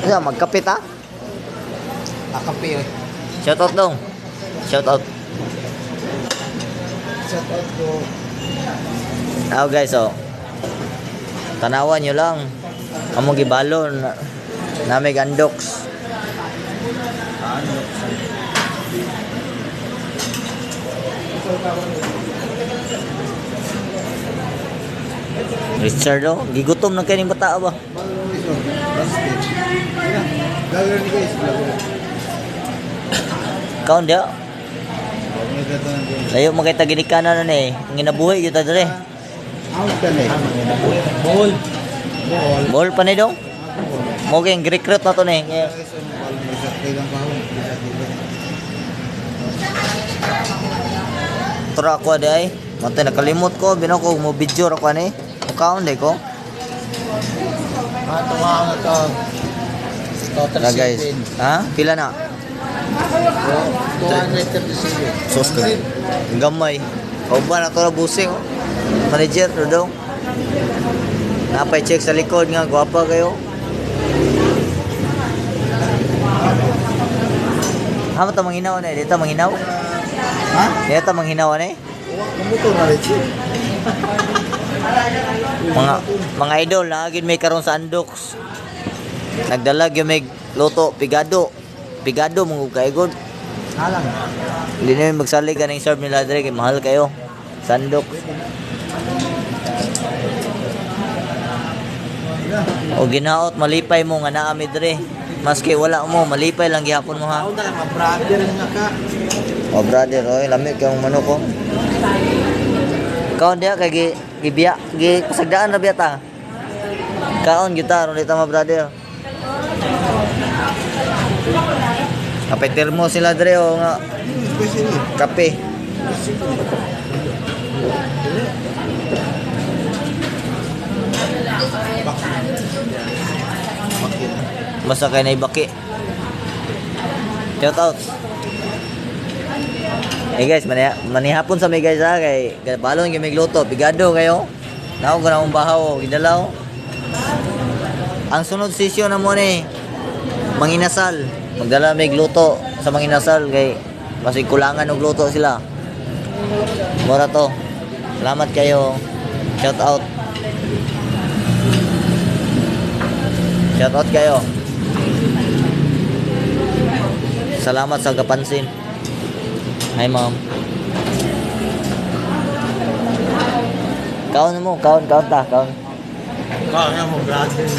Ano, magkapit ha? Kape eh. Shoutout dong. Shoutout. Shout out ko. Now guys, oh. Tanawan nyo lang. Among gibalon. Namig andoks. Richard, oh. Gigutom na kayo ng bata ba? Vlogger ni guys, vlogger. Kaon dia. Layo mo kay taginikanan na eh. Ang ginabuhay yun ta dre. Out ka na eh. Ball. Ball pa ni dong. Mo kay recruit na to ni. Kaya tura ko di ay. Mantay nakalimot ko bino ko mo video ra ko ani. Kaon di ko. Ato nga ito. Total Na guys. Ha? Pila na? 237. Sos ka. Ang gamay. Kauban na to na busing. Manager no daw. Napay check sa likod nga gwapa kayo. Hama ta manghinaw na dito manghinaw. Ha? Dito manghinaw na Kamuto na rin siya. mga idol na agad may karon sa Andox. Nagdalag yung may loto pigado. Pigado mong kaigod. Halang. Hindi na yung magsalig ka ng serve nila dire kay mahal kayo. Sa Andox. O ginaot malipay mo nga naa mi dire. Maski wala mo malipay lang gihapon mo ha. Ako na lang, brother nga ka. O brother, oy lamig kang manok ko. Kaon dia kay gibiya gi pasagdaan ra biya ta. Kaon gitar ulit ma brother. Kape termo sila dire o nga kape. Basta kay nay baki. Shout out. Eh guys, manihapon sa may guys ha kay balon gyud mig luto, pigado kayo. Naog na mong bahaw, gidalaw. Ang sunod session na mo ni manginasal. Magdala mig luto sa manginasal kay basig kulangan og luto sila. Mura to. Salamat kayo. Shout out. Shout out kayo. Salamat sa kapansin. Hi ma'am. Kaon mo, kaon ta, kaon. Kaya mo, brother.